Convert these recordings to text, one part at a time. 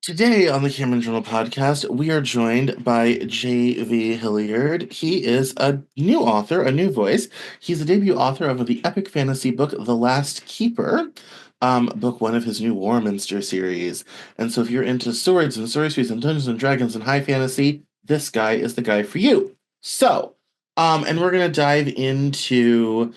Today on the Cameron Journal podcast, we are joined by JV Hilliard. He is a new author, a new voice. He's the debut author of the epic fantasy book, The Last Keeper, book one of his new Warminster series. And so if you're into swords and sorceries and Dungeons and Dragons and high fantasy, this guy is the guy for you. And we're going to dive into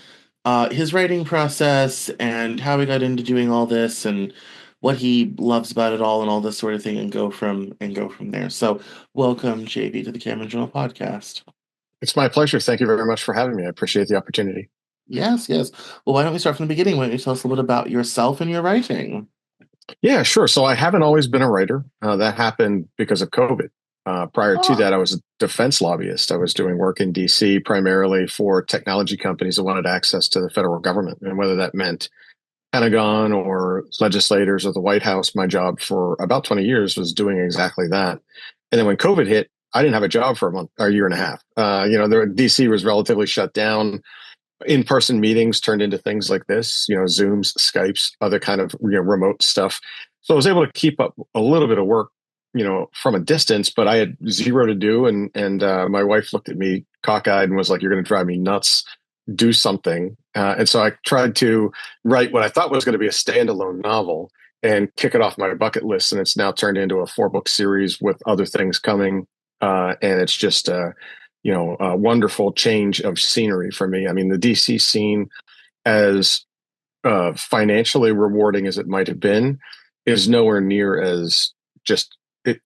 his writing process and how he got into doing all this and what he loves about it all and all this sort of thing and go from there. So welcome JB to the Cameron Journal podcast. It's my pleasure. Thank you very much for having me. I appreciate the opportunity. Yes, yes. Well, why don't we start from the beginning? Why don't you tell us a little bit about yourself and your writing? Yeah, sure. So I haven't always been a writer. That happened because of COVID. Prior to Oh, that, I was a defense lobbyist. I was doing work in DC primarily for technology companies that wanted access to the federal government. And whether that meant Pentagon or legislators or the White House, my job for about 20 years was doing exactly that. And then when COVID hit, I didn't have a job for a month or a year and a half. DC was relatively shut down. In-person meetings turned into things like this, Zooms, Skypes, other kind of remote stuff. So I was able to keep up a little bit of work, from a distance, but I had zero to do. And my wife looked at me cockeyed and was like, "You're going to drive me nuts. Do something." And so I tried to write what I thought was going to be a standalone novel and kick it off my bucket list. And it's now turned into a 4-book series with other things coming. And it's just a wonderful change of scenery for me. I mean, the DC scene, as financially rewarding as it might have been, is nowhere near as just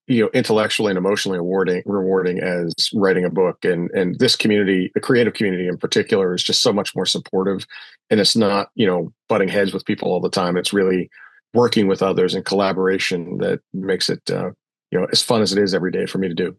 intellectually and emotionally rewarding as writing a book. And this community, the creative community in particular, is just so much more supportive. And it's not butting heads with people all the time. It's really working with others and collaboration that makes it as fun as it is every day for me to do.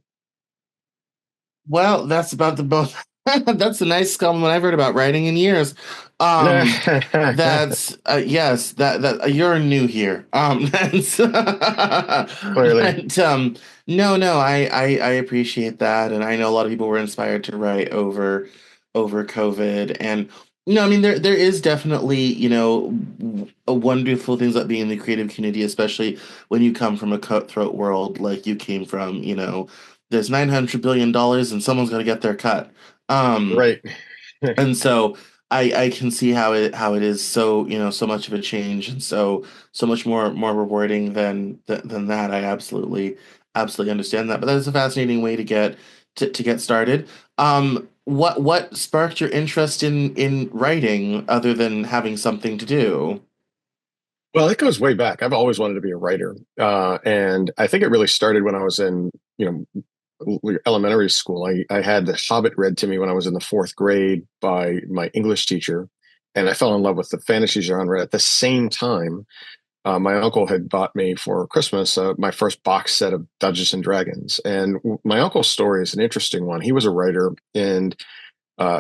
well, that's about the both. That's the nicest compliment I've heard about writing in years. Um, that's yes, that you're new here. That's Clearly. but no, I appreciate that, and I know a lot of people were inspired to write over COVID, and I mean there is definitely a wonderful things about being in the creative community, especially when you come from a cutthroat world like you came from. There's $900 billion and someone's got to get their cut. Um, Right. and so I can see how it is so so much of a change and so much more rewarding than that. I absolutely understand that. But that is a fascinating way to get started. What sparked your interest in writing other than having something to do? Well, it goes way back. I've always wanted to be a writer. And I think it really started when I was in, elementary school. I had The Hobbit read to me when I was in the fourth grade by my English teacher. And I fell in love with the fantasy genre. At the same time, my uncle had bought me for Christmas my first box set of Dungeons and Dragons. And my uncle's story is an interesting one. He was a writer, and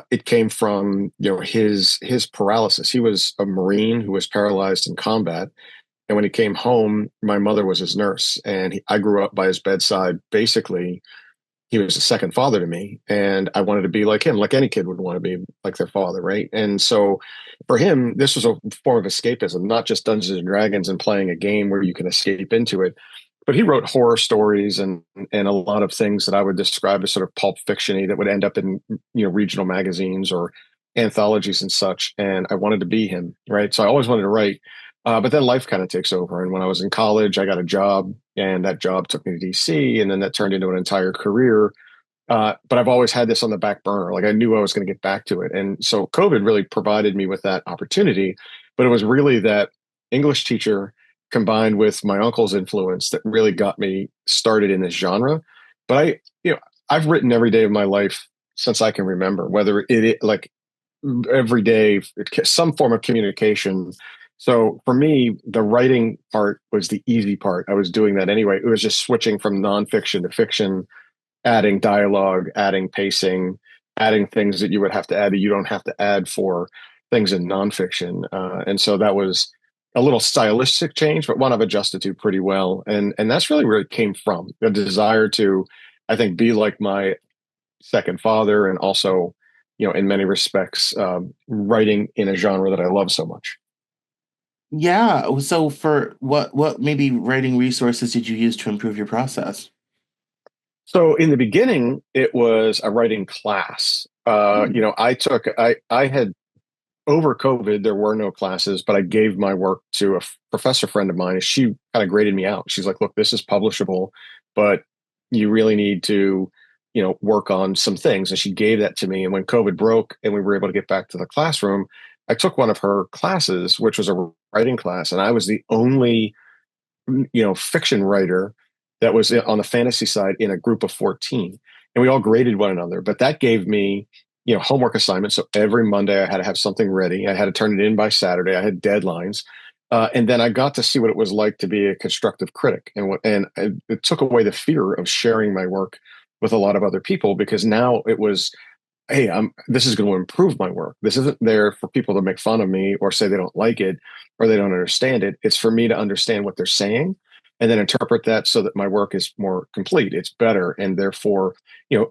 it came from his paralysis. He was a Marine who was paralyzed in combat, and when he came home, my mother was his nurse, and I grew up by his bedside. Basically, he was a second father to me, and I wanted to be like him, like any kid would want to be like their father, right? And so, for him, this was a form of escapism, not just Dungeons and Dragons and playing a game where you can escape into it, but he wrote horror stories and a lot of things that I would describe as sort of pulp fictiony that would end up in regional magazines or anthologies and such. And I wanted to be him, right? So I always wanted to write, but then life kind of takes over. And when I was in college, I got a job, and that job took me to DC, and then that turned into an entire career. But I've always had this on the back burner. Like I knew I was going to get back to it, and so COVID really provided me with that opportunity. But it was really that English teacher combined with my uncle's influence that really got me started in this genre. But I've written every day of my life since I can remember, whether like every day, some form of communication. So for me, the writing part was the easy part. I was doing that anyway. It was just switching from nonfiction to fiction, adding dialogue, adding pacing, adding things that you would have to add that you don't have to add for things in nonfiction. And so that was a little stylistic change, but one I've adjusted to pretty well. And that's really where it came from. The desire to, I think, be like my second father, and also, in many respects, writing in a genre that I love so much. Yeah. So for what maybe writing resources did you use to improve your process? So in the beginning, it was a writing class. Hmm. I had over COVID, there were no classes, but I gave my work to a professor friend of mine. And she kind of graded me out. She's like, look, this is publishable, but you really need to, work on some things. And she gave that to me. And when COVID broke and we were able to get back to the classroom, I took one of her classes, which was a writing class. And I was the only fiction writer that was on the fantasy side in a group of 14, and we all graded one another. But that gave me homework assignments. So every Monday I had to have something ready. I had to turn it in by Saturday. I had deadlines. And then I got to see what it was like to be a constructive critic, it took away the fear of sharing my work with a lot of other people, because now it was, hey, this is going to improve my work. This isn't there for people to make fun of me or say they don't like it or they don't understand it. It's for me to understand what they're saying and then interpret that so that my work is more complete. It's better. And therefore,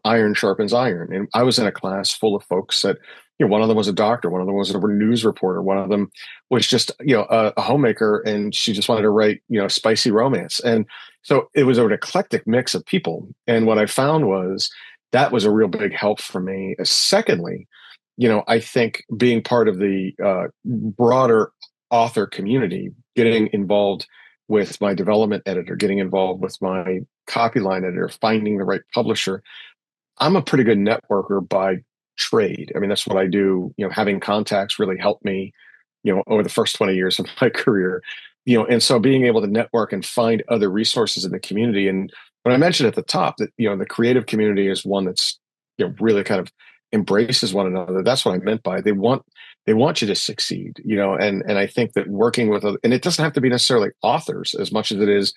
iron sharpens iron. And I was in a class full of folks that, one of them was a doctor, one of them was a news reporter, one of them was just, a homemaker, and she just wanted to write, spicy romance. And so it was an eclectic mix of people. And what I found was, that was a real big help for me. Secondly, I think being part of the broader author community, getting involved with my development editor, getting involved with my copy line editor, finding the right publisher. I'm a pretty good networker by trade. I mean, that's what I do. Having contacts really helped me, over the first 20 years of my career. And so being able to network and find other resources in the community. And when I mentioned at the top that, the creative community is one that's, really kind of embraces one another. That's what I meant by they want you to succeed, and I think that working with other, and it doesn't have to be necessarily authors as much as it is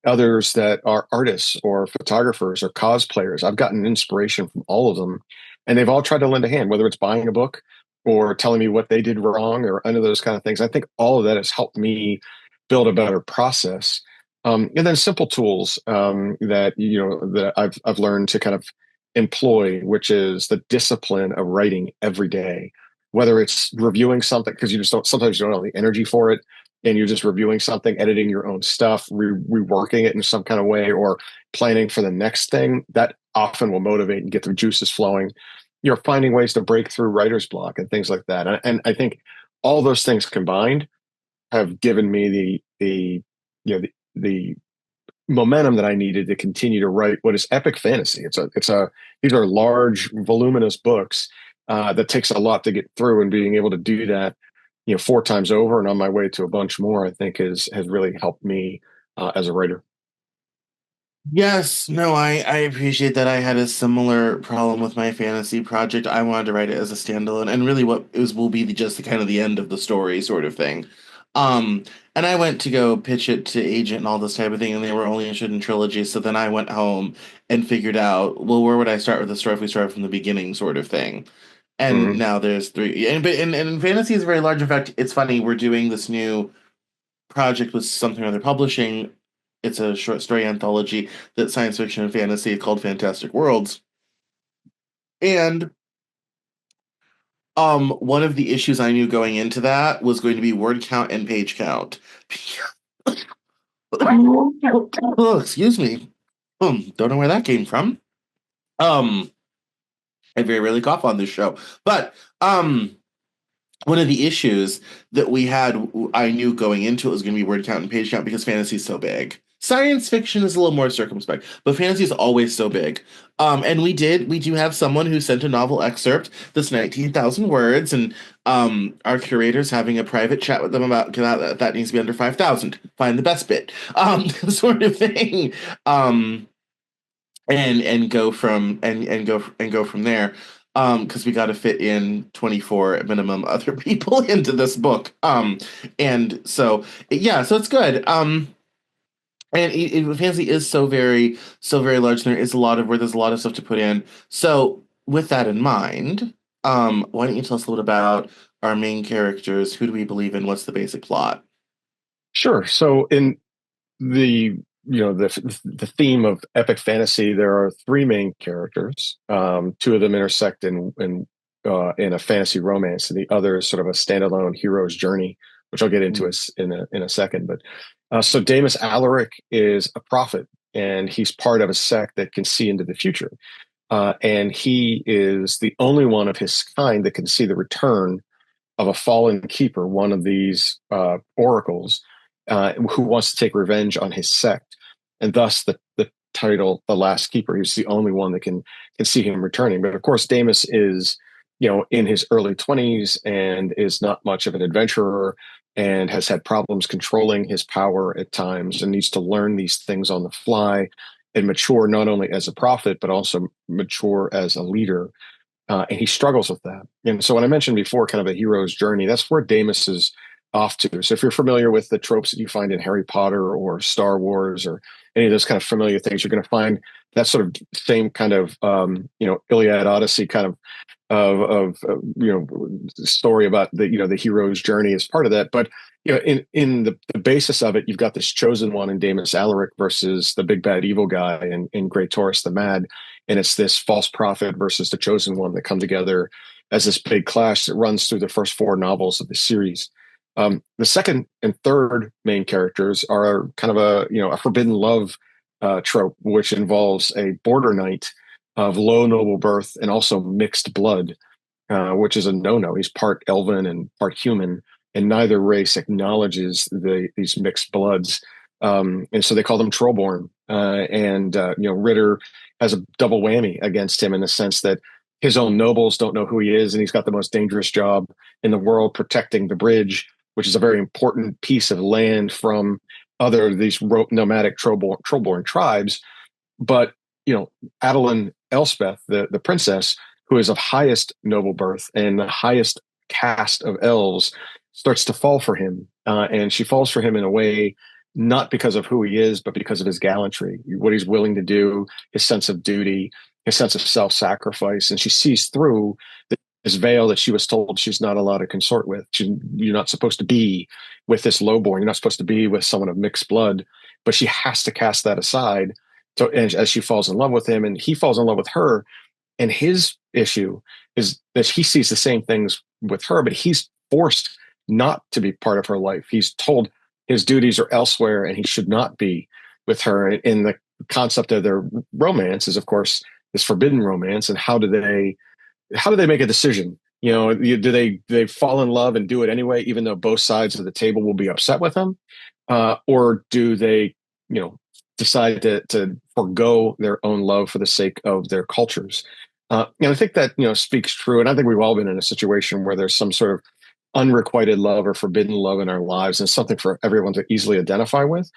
others that are artists or photographers or cosplayers. I've gotten inspiration from all of them, and they've all tried to lend a hand, whether it's buying a book or telling me what they did wrong or any of those kind of things. I think all of that has helped me build a better process. And then simple tools that I've learned to kind of employ, which is the discipline of writing every day, whether it's reviewing something because you just don't sometimes you don't have the energy for it, and you're just reviewing something, editing your own stuff, reworking it in some kind of way, or planning for the next thing. That often will motivate and get the juices flowing. You're finding ways to break through writer's block and things like that. And I think all those things combined have given me the momentum that I needed to continue to write what is epic fantasy. These are large, voluminous books that takes a lot to get through, and being able to do that, four times over and on my way to a bunch more, I think has really helped me as a writer. Yes, no, I appreciate that. I had a similar problem with my fantasy project. I wanted to write it as a standalone, and really, what is will be just the kind of the end of the story sort of thing. Um, and I went to go pitch it to agent and all this type of thing, and they were only interested in trilogy. So then I went home and figured out, well, where would I start with the story if we started from the beginning, sort of thing. And Hmm. now there's three, and fantasy is very large. In fact, it's funny. We're doing this new project with something other publishing. It's a short story anthology that science fiction and fantasy called Fantastic Worlds. And one of the issues I knew going into that was going to be word count and page count. Oh, excuse me. Don't know where that came from. Um, I very rarely cough on this show. But one of the issues that we had, I knew going into it was going to be word count and page count because fantasy is so big. Science fiction is a little more circumspect, but fantasy is always so big. And we do have someone who sent a novel excerpt that's 19,000 words, and our curator's having a private chat with them about that needs to be under 5,000. Find the best bit, sort of thing. Um, and go from and go from there because we got to fit in 24 at minimum other people into this book and so yeah, so it's good and fantasy is so very large. There is a lot of where there's a lot of stuff to put in. So with that in mind, why don't you tell us a little bit about our main characters? Who do we believe in? What's the basic plot? Sure. So in the the theme of epic fantasy, there are three main characters. Two of them intersect in a fantasy romance, and the other is sort of a standalone hero's journey which I'll get into Mm. us in a second. But so Damus Alaric is a prophet, and he's part of a sect that can see into the future. And he is the only one of his kind that can see the return of a fallen keeper, one of these oracles, who wants to take revenge on his sect, and thus the title, the Last Keeper. He's the only one that can see him returning. But of course, Damus is, in his early 20s and is not much of an adventurer and has had problems controlling his power at times and needs to learn these things on the fly and mature not only as a prophet but also mature as a leader, and he struggles with that. And so when I mentioned before kind of a hero's journey, that's where Damus is off to. So if you're familiar with the tropes that you find in Harry Potter or Star Wars or any of those kind of familiar things, you're going to find that sort of same kind of, Iliad Odyssey kind of story about the hero's journey as part of that. But in the basis of it, you've got this chosen one in Damus Alaric versus the big bad evil guy in Great Taurus the Mad, and it's this false prophet versus the chosen one that come together as this big clash that runs through the first four novels of the series. The second and third main characters are kind of a forbidden love trope, which involves a border knight of low noble birth and also mixed blood, which is a no-no. He's part elven and part human, and neither race acknowledges these mixed bloods. And so they call them Trollborn. And Ritter has a double whammy against him in the sense that his own nobles don't know who he is, and he's got the most dangerous job in the world protecting the bridge, which is a very important piece of land from other of these nomadic Trollborn tribes. But Adeline Elspeth, the princess, who is of highest noble birth and the highest caste of elves, starts to fall for him, and she falls for him in a way not because of who he is, but because of his gallantry, what he's willing to do, his sense of duty, his sense of self-sacrifice, and she sees through this veil that she was told she's not allowed to consort with. You're not supposed to be with this lowborn. You're not supposed to be with someone of mixed blood, but she has to cast that aside. So as she falls in love with him, and he falls in love with her, and his issue is that he sees the same things with her, but he's forced not to be part of her life. He's told his duties are elsewhere, and he should not be with her. And the concept of their romance is, of course, this forbidden romance. And how do they make a decision? Do they fall in love and do it anyway, even though both sides of the table will be upset with them, or do they, decide to forego their own love for the sake of their cultures? And I think that speaks true. And I think we've all been in a situation where there's some sort of unrequited love or forbidden love in our lives, and something for everyone to easily identify with.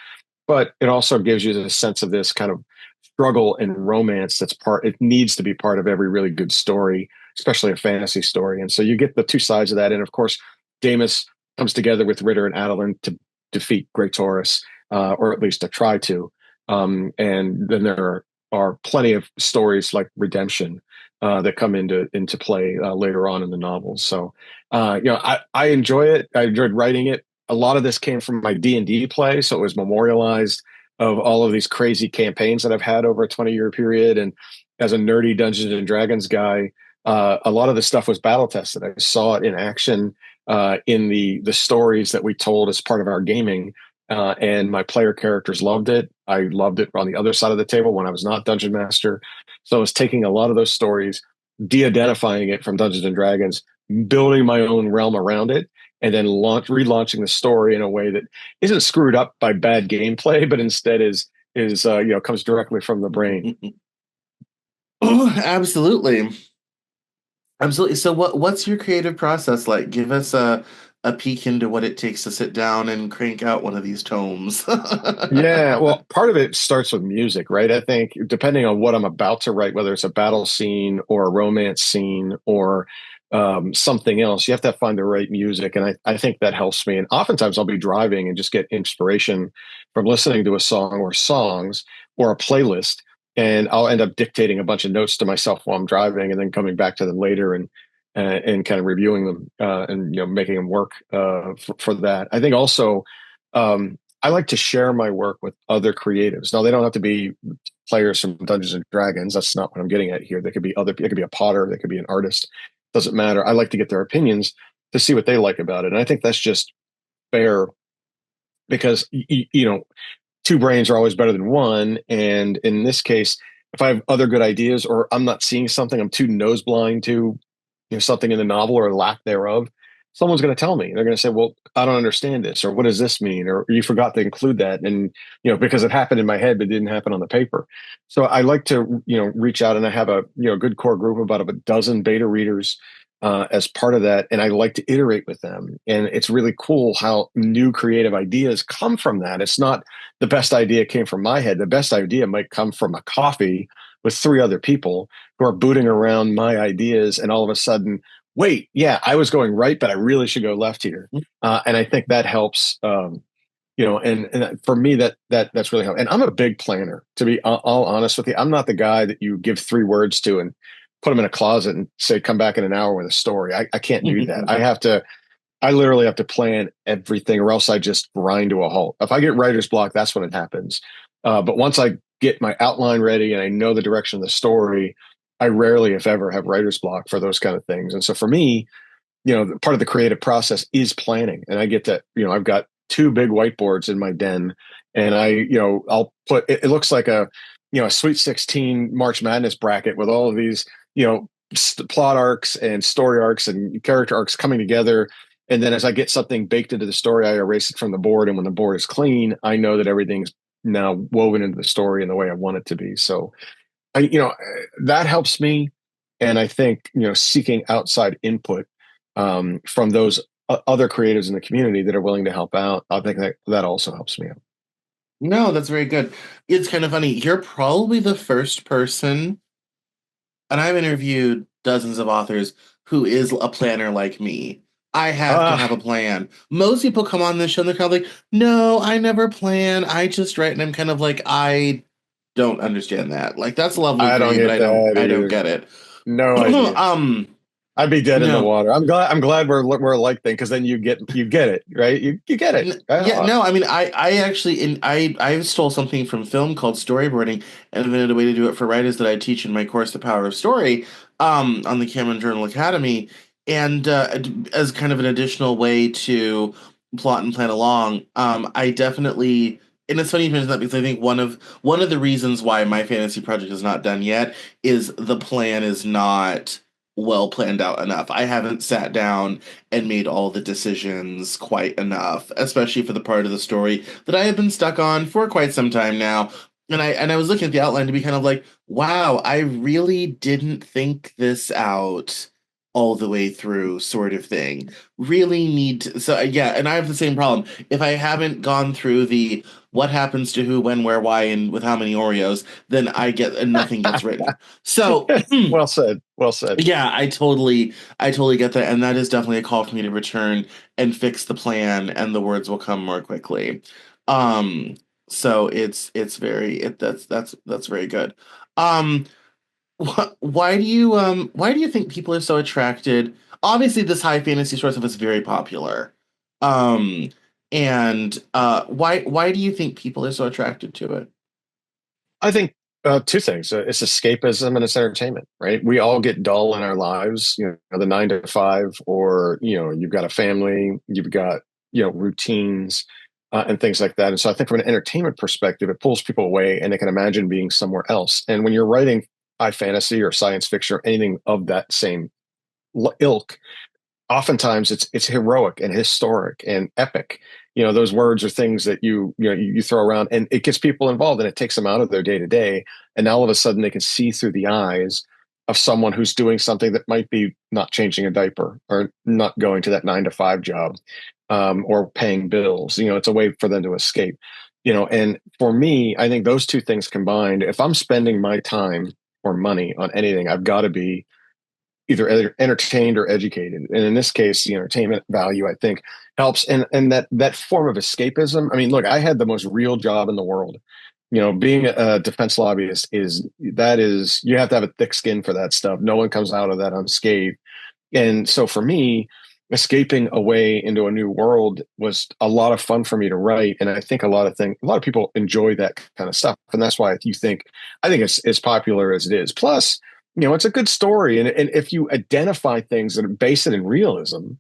But it also gives you the sense of this kind of struggle and romance it needs to be part of every really good story, especially a fantasy story. And so you get the two sides of that. And of course, Damus comes together with Ritter and Adeline to defeat Great Taurus, or at least to try to. And then there are plenty of stories like redemption that come into play later on in the novels. So, I enjoy it. I enjoyed writing it. A lot of this came from my D&D play, so it was memorialized of all of these crazy campaigns that I've had over a 20-year period. And as a nerdy Dungeons and Dragons guy, a lot of the stuff was battle tested. I saw it in action in the stories that we told as part of our gaming. And my player characters loved it. I loved it on the other side of the table when I was not Dungeon Master. So I was taking a lot of those stories, de-identifying it from Dungeons and Dragons, building my own realm around it, and then relaunching the story in a way that isn't screwed up by bad gameplay, but instead is comes directly from the brain. Oh, absolutely. Absolutely. So what's your creative process like? Give us a peek into what it takes to sit down and crank out one of these tomes. Yeah, well, part of it starts with music, right? I think depending on what I'm about to write, whether it's a battle scene or a romance scene or something else, you have to find the right music. And I think that helps me. And oftentimes I'll be driving and just get inspiration from listening to a song or songs or a playlist. And I'll end up dictating a bunch of notes to myself while I'm driving, and then coming back to them later and kind of reviewing them and making them work for that. I think also I like to share my work with other creatives. Now, they don't have to be players from Dungeons and Dragons. That's not what I'm getting at here. They could be it could be a potter, they could be an artist. Doesn't matter. I like to get their opinions to see what they like about it. And I think that's just fair because two brains are always better than one. And in this case, if I have other good ideas or I'm not seeing something, I'm too nose blind to something in the novel or lack thereof, someone's going to tell me. They're going to say, well, I don't understand this, or what does this mean, or you forgot to include that. And because it happened in my head but didn't happen on the paper. So I like to reach out, and I have a good core group of about a dozen beta readers as part of that, and I like to iterate with them. And it's really cool how new creative ideas come from that. It's not the best idea came from my head. The best idea might come from a coffee with three other people who are booting around my ideas, and all of a sudden, wait, yeah, I was going right, but I really should go left here. And I think that helps. And for me, that's really helpful. And I'm a big planner, to be all honest with you. I'm not the guy that you give three words to and put them in a closet and say, come back in an hour with a story. I can't do that. I literally have to plan everything, or else I just grind to a halt. If I get writer's block, that's when it happens. But once I get my outline ready and I know the direction of the story, I rarely, if ever, have writer's block for those kind of things. And so for me, part of the creative process is planning. And I get that, I've got two big whiteboards in my den, and I'll put, it looks like a Sweet 16 March Madness bracket with all of these, plot arcs and story arcs and character arcs coming together. And then as I get something baked into the story, I erase it from the board. And when the board is clean, I know that everything's now woven into the story in the way I want it to be. So that helps me. And I think, seeking outside input from those other creatives in the community that are willing to help out, I think that also helps me out. No, that's very good. It's kind of funny. You're probably the first person, and I've interviewed dozens of authors who is a planner like me. I have to have a Ah, plan. Most people come on this show and they're kind of like, no, I never plan. I just write. And I'm kind of like, I don't understand that. Like, that's lovely I for don't you, but get that I don't either. get it. No idea. um, I'd be dead in the no. water. I'm glad we're a like thing, because then you get it, right? You get it. Yeah, no, I mean, I actually, I stole something from film called storyboarding and invented a way to do it for writers that I teach in my course, The Power of Story, on the Cameron Journal Academy, and as kind of an additional way to plot and plan along. I definitely, and it's funny you mention that because I think one of the reasons why my fantasy project is not done yet is the plan is not well planned out enough. I haven't sat down and made all the decisions quite enough, especially for the part of the story that I have been stuck on for quite some time now. And I was looking at the outline to be kind of like, wow, I really didn't think this out all the way through, sort of thing. Really need to, so yeah, and I have the same problem. If I haven't gone through the what happens to who, when, where, why, and with how many Oreos, then I get and nothing gets written. So Well said. Well said. yeah, I totally get that, and that is definitely a call for me to return and fix the plan, and the words will come more quickly. Um, so it's very that's very good. Um, why do you think people are so attracted? Obviously, this high fantasy sort of is very popular. Um, and why do you think people are so attracted to it? I think two things. It's escapism and it's entertainment, right? We all get dull in our lives, the 9 to 5, or, you've got a family, you've got, routines and things like that. And so I think from an entertainment perspective, it pulls people away and they can imagine being somewhere else. And when you're writing high fantasy or science fiction or anything of that same ilk, oftentimes it's heroic and historic and epic. Those words are things that you throw around, and it gets people involved, and it takes them out of their day to day, and now all of a sudden they can see through the eyes of someone who's doing something that might be not changing a diaper or not going to that 9 to 5 job, or paying bills. It's a way for them to escape. And for me, I think those two things combined, if I'm spending my time or money on anything, I've got to be either entertained or educated. And in this case, the entertainment value, I think, helps. And that form of escapism. I mean, look, I had the most real job in the world. Being a defense lobbyist is you have to have a thick skin for that stuff. No one comes out of that unscathed. And so for me, escaping away into a new world was a lot of fun for me to write. And I think a lot of people enjoy that kind of stuff. And that's why I think it's as popular as it is. Plus, it's a good story. And if you identify things that are based in realism,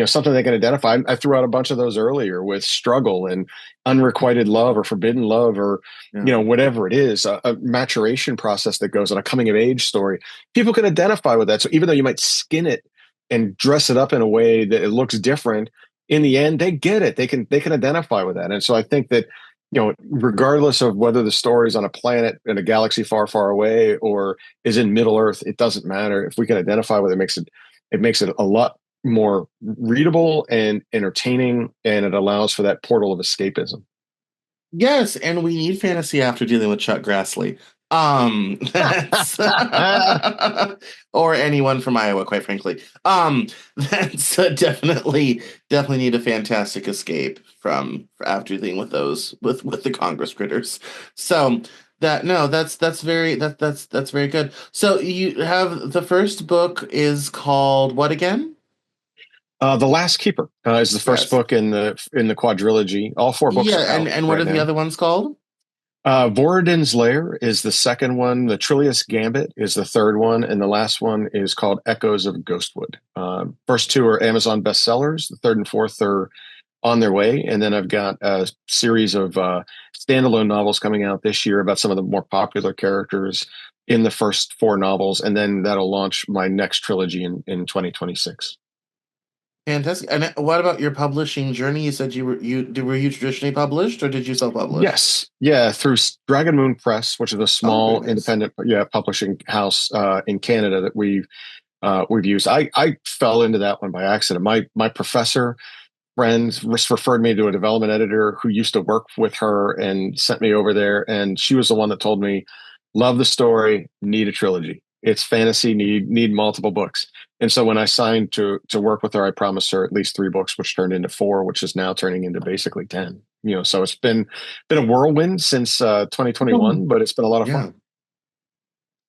something they can identify. I threw out a bunch of those earlier with struggle and unrequited love or forbidden love or Yeah. whatever it is, a maturation process that goes on, a coming of age story. People can identify with that. So even though you might skin it and dress it up in a way that it looks different, in the end they get it. They can identify with that. And so I think that regardless of whether the story is on a planet in a galaxy far, far away or is in Middle Earth, it doesn't matter. If we can identify with it, it makes it a lot more readable and entertaining, and it allows for that portal of escapism. Yes, and we need fantasy after dealing with Chuck Grassley. That's or anyone from Iowa, quite frankly. That's definitely need a fantastic escape from after dealing with those with the Congress critters. So that no, that's very good. So you have the first book is called what again? The Last Keeper is the first Yes. book in the quadrilogy. All four books Yeah, are out and what right are the now. other ones called? Voradin's Lair is the second one. The Trillius Gambit is the third one, and the last one is called Echoes of Ghostwood. First two are Amazon bestsellers. The third and fourth are on their way, and then I've got a series of standalone novels coming out this year about some of the more popular characters in the first four novels, and then that'll launch my next trilogy in 2026. Fantastic. And what about your publishing journey? You said were you traditionally published or did you self-publish? Yes, yeah, through Dragon Moon Press, which is a Oh, very small nice. independent, publishing house in Canada that we've used. I fell into that one by accident. My professor friend just referred me to a development editor who used to work with her and sent me over there, and she was the one that told me, "Love the story, need a trilogy. It's fantasy, need multiple books." And so when I signed to work with her, I promised her at least three books, which turned into four, which is now turning into basically 10. So it's been a whirlwind since Oh, 2021, but it's been a lot of yeah. fun.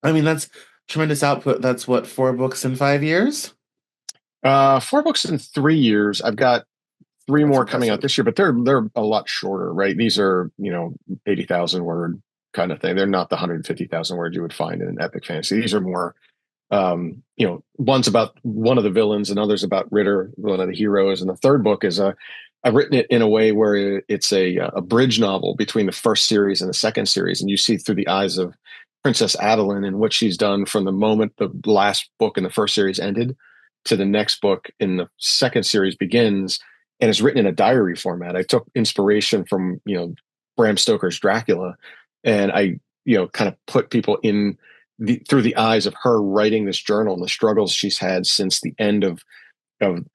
I mean, that's tremendous output. That's what, 4 books in 5 years? Four books in 3 years. I've got three That's more coming out impressive. this year, but they're a lot shorter, right? These are 80,000 word kind of thing. They're not the 150,000 words you would find in an epic fantasy. These are more one's about one of the villains and others about Ritter, one of the heroes. And the third book is I've written it in a way where it's a bridge novel between the first series and the second series, and you see through the eyes of Princess Adeline and what she's done from the moment the last book in the first series ended to the next book in the second series begins, and it's written in a diary format. I took inspiration from Bram Stoker's Dracula, and I kind of put people in through the eyes of her writing this journal and the struggles she's had since the end of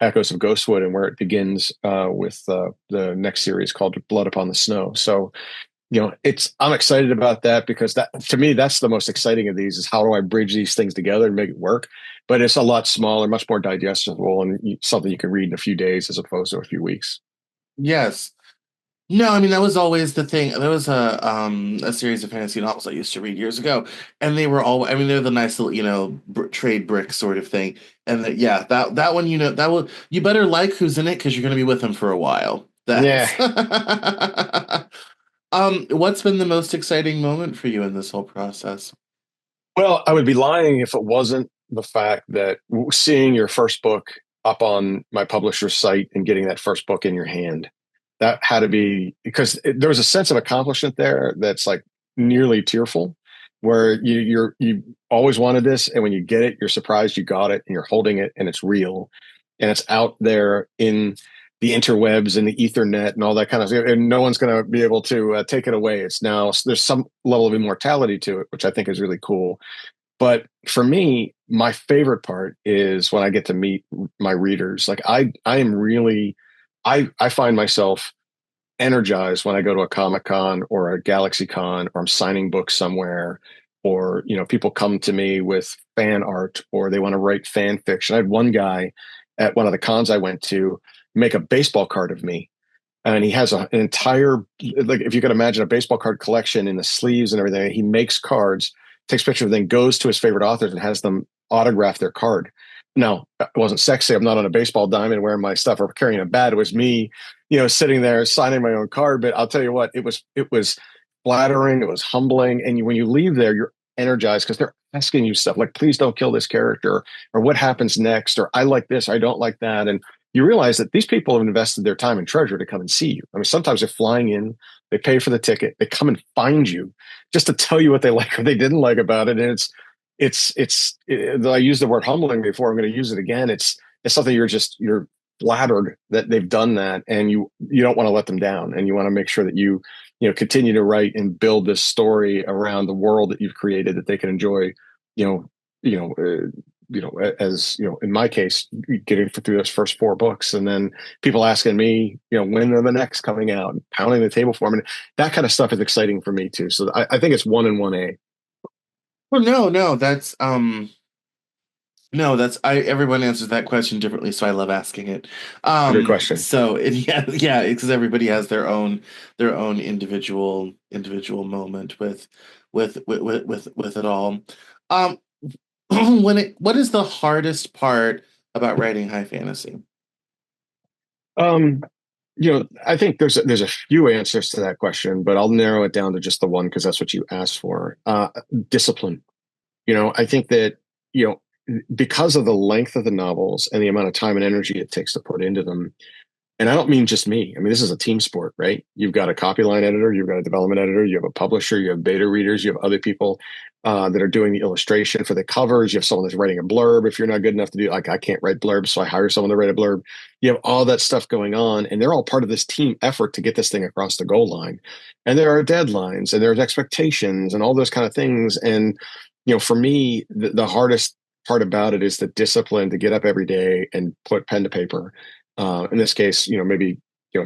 Echoes of Ghostwood, and where it begins with the next series called Blood Upon the Snow. So I'm excited about that because that, to me, that's the most exciting of these, is how do I bridge these things together and make it work. But it's a lot smaller, much more digestible, and something you can read in a few days as opposed to a few weeks. Yes. No, I mean that was always the thing. There was a series of fantasy novels I used to read years ago, and they were all. I mean, they're the nice little trade brick sort of thing. And yeah, that one that will you better like who's in it because you're going to be with them for a while. Yeah. That's what's been the most exciting moment for you in this whole process? Well, I would be lying if it wasn't the fact that seeing your first book up on my publisher's site and getting that first book in your hand, that had to be, because there was a sense of accomplishment there that's like nearly tearful, where you always wanted this, and when you get it, you're surprised you got it, and you're holding it, and it's real, and it's out there in the interwebs and the ethernet and all that kind of stuff, and no one's going to be able to take it away. It's now, there's some level of immortality to it, which I think is really cool. But for me, my favorite part is when I get to meet my readers. Like I am really, I find myself energized when I go to a Comic Con or a Galaxy Con, or I'm signing books somewhere, or people come to me with fan art, or they want to write fan fiction. I had one guy at one of the cons I went to make a baseball card of me, and he has an entire, like, if you could imagine a baseball card collection in the sleeves and everything. He makes cards, takes pictures, then goes to his favorite authors and has them autograph their card. Now, it wasn't sexy. I'm not on a baseball diamond wearing my stuff or carrying a bat. It was me, sitting there signing my own card. But I'll tell you what, it was flattering. It was humbling. And when you leave there, you're energized because they're asking you stuff like, please don't kill this character, or what happens next, or I like this, I don't like that. And you realize that these people have invested their time and treasure to come and see you. I mean, sometimes they're flying in, they pay for the ticket, they come and find you just to tell you what they like or they didn't like about it. And I used the word humbling before. I'm going to use it again. It's something you're flattered that they've done that, and you don't want to let them down, and you want to make sure that continue to write and build this story around the world that you've created that they can enjoy. You know, you know, as in my case, getting through those first four books, and then people asking me, when are the next coming out, and pounding the table for them, and that kind of stuff is exciting for me too. So I think it's 1 and 1A. Well, no, that's no, that's I everyone answers that question differently, so I love asking it. Good question. Yeah, because everybody has their own individual moment with it all. Um, what is the hardest part about writing high fantasy? Um, I think there's a few answers to that question, but I'll narrow it down to just the one because that's what you asked for. Discipline. I think that, you know, because of the length of the novels and the amount of time and energy it takes to put into them, and I don't mean just me. I mean, this is a team sport, right? You've got a copy line editor, you've got a development editor, you have a publisher, you have beta readers, you have other people that are doing the illustration for the covers. You have someone that's writing a blurb. If you're not good enough to do, like, I can't write blurbs, so I hire someone to write a blurb. You have all that stuff going on, and they're all part of this team effort to get this thing across the goal line. And there are deadlines, and there's expectations, and all those kind of things. And for me, the hardest part about it is the discipline to get up every day and put pen to paper. In this case, maybe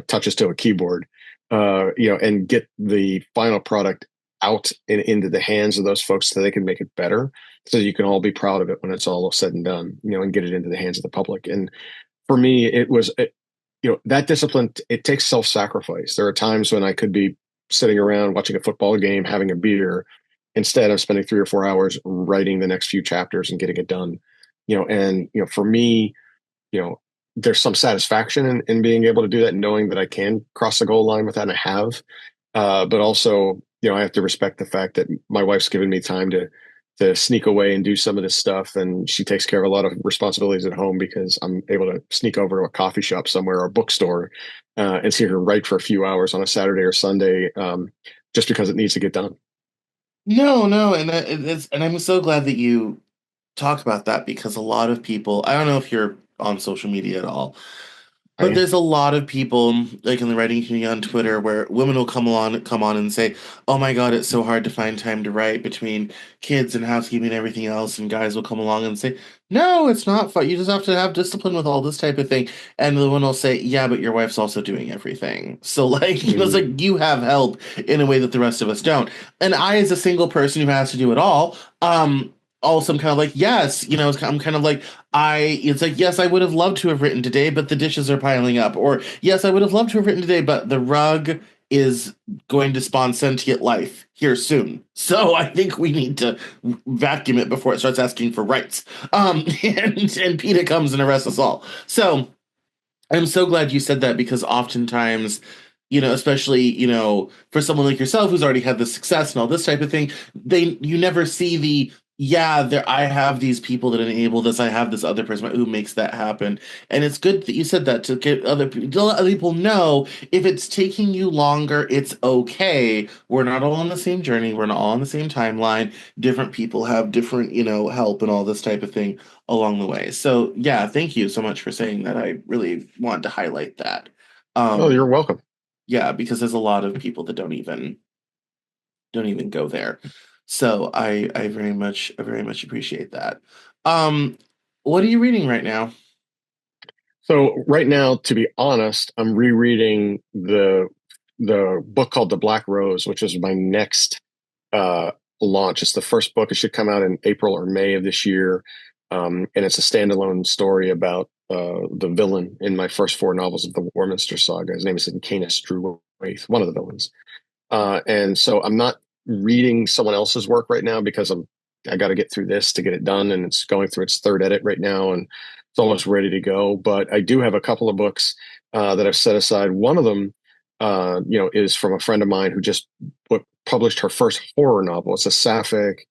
touches to a keyboard, and get the final product out and into the hands of those folks so they can make it better, so you can all be proud of it when it's all said and done, and get it into the hands of the public. And for me, that discipline. It takes self-sacrifice. There are times when I could be sitting around watching a football game, having a beer. Instead, I'm spending 3 or 4 hours writing the next few chapters and getting it done. For me, you know, there's some satisfaction in being able to do that, knowing that I can cross the goal line with that, and I have. But also, I have to respect the fact that my wife's given me time to sneak away and do some of this stuff, and she takes care of a lot of responsibilities at home because I'm able to sneak over to a coffee shop somewhere or a bookstore and see her write for a few hours on a Saturday or Sunday, just because it needs to get done. No, and I'm so glad that you talk about that because a lot of people, I don't know if you're on social media at all, I but am. there's a lot of people like in the writing community on Twitter where women will come on and say, "Oh my God, it's so hard to find time to write between kids and housekeeping and everything else." And guys will come along and say, "No, it's not fun. You just have to have discipline with all this type of thing." And the one will say, "Yeah, but your wife's also doing everything." So like, it's Mhm. like you have help in a way that the rest of us don't. And I, as a single person who has to do it all, also I'm kind of like, yes, I'm kind of like, it's like, yes, I would have loved to have written today, but the dishes are piling up. Or, yes, I would have loved to have written today, but the rug is going to spawn sentient life here soon. So I think we need to vacuum it before it starts asking for rights. And PETA comes and arrests us all. So I'm so glad you said that because oftentimes, especially, for someone like yourself who's already had the success and all this type of thing, you never see yeah, I have these people that enable this. I have this other person who makes that happen. And it's good that you said that to get other people, to let other people know if it's taking you longer, it's okay. We're not all on the same journey. We're not all on the same timeline. Different people have different, help and all this type of thing along the way. So yeah, thank you so much for saying that. I really want to highlight that. Oh, you're Um, welcome. yeah, because there's a lot of people that don't even go there. So I very much appreciate that. Um, what are you reading right now? So right now, to be honest, I'm rereading the book called The Black Rose, which is my next uh, launch. It's the first book. It should come out in April or May of this year, and it's a standalone story about the villain in my first four novels of the Warminster Saga. His name is Canis Drewwaith, one of the villains. And so I'm not reading someone else's work right now because I got to get through this to get it done, and it's going through its third edit right now, and it's almost ready to go. But I do have a couple of books that I've set aside. One of them, is from a friend of mine who just published her first horror novel. It's a sapphic,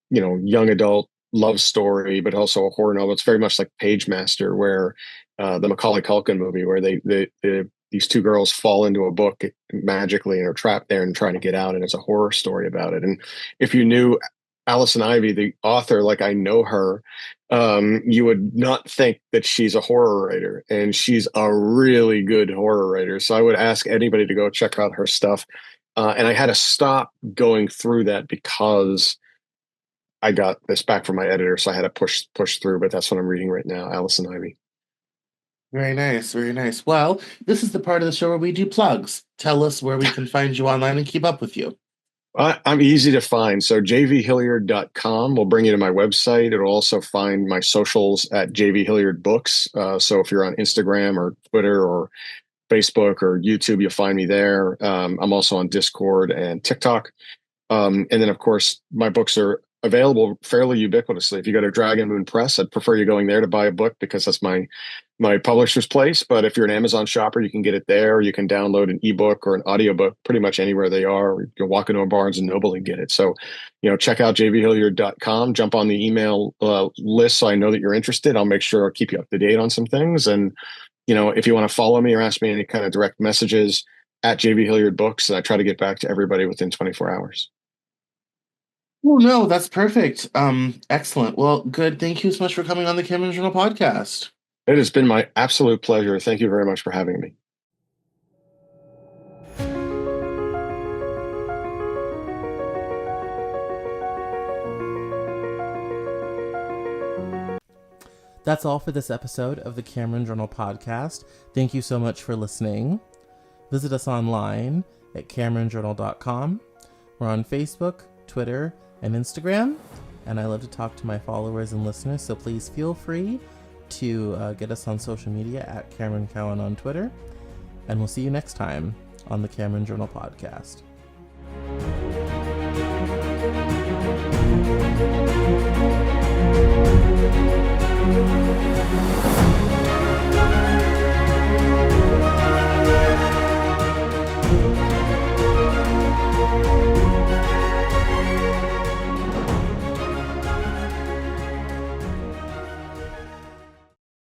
young adult love story, but also a horror novel. It's very much like Page Master, where the Macaulay Culkin movie where these two girls fall into a book magically and are trapped there and trying to get out, and it's a horror story about it. And if you knew Allison Ivy, the author, like I know her, you would not think that she's a horror writer, and she's a really good horror writer. So I would ask anybody to go check out her stuff. And I had to stop going through that because I got this back from my editor, so I had to push through. But that's what I'm reading right now, Allison Ivy. Very nice, very nice. Well, this is the part of the show where we do plugs. Tell us where we can find you online and keep up with you. I'm easy to find. So jvhilliard.com will bring you to my website. It'll also find my socials at JV Hilliard Books. So if you're on Instagram or Twitter or Facebook or YouTube, you'll find me there. I'm also on Discord and TikTok. And then, of course, my books are available fairly ubiquitously. If you go to Dragon Moon Press, I'd prefer you going there to buy a book because that's my publisher's place. But if you're an Amazon shopper, you can get it there. You can download an ebook or an audiobook pretty much anywhere they are. Or you can walk into a Barnes and Noble and get it. So, check out jvhilliard.com, jump on the email list so I know that you're interested. I'll make sure I'll keep you up to date on some things. And, if you want to follow me or ask me any kind of direct messages at JV Hilliard Books, and I try to get back to everybody within 24 hours. Oh, no, that's perfect. Excellent. Well, good. Thank you so much for coming on the Cameron Journal podcast. It has been my absolute pleasure. Thank you very much for having me. That's all for this episode of the Cameron Journal podcast. Thank you so much for listening. Visit us online at CameronJournal.com. We're on Facebook, Twitter, and Instagram, and I love to talk to my followers and listeners, so please feel free to get us on social media at Cameron Cowan on Twitter, and we'll see you next time on the Cameron Journal podcast.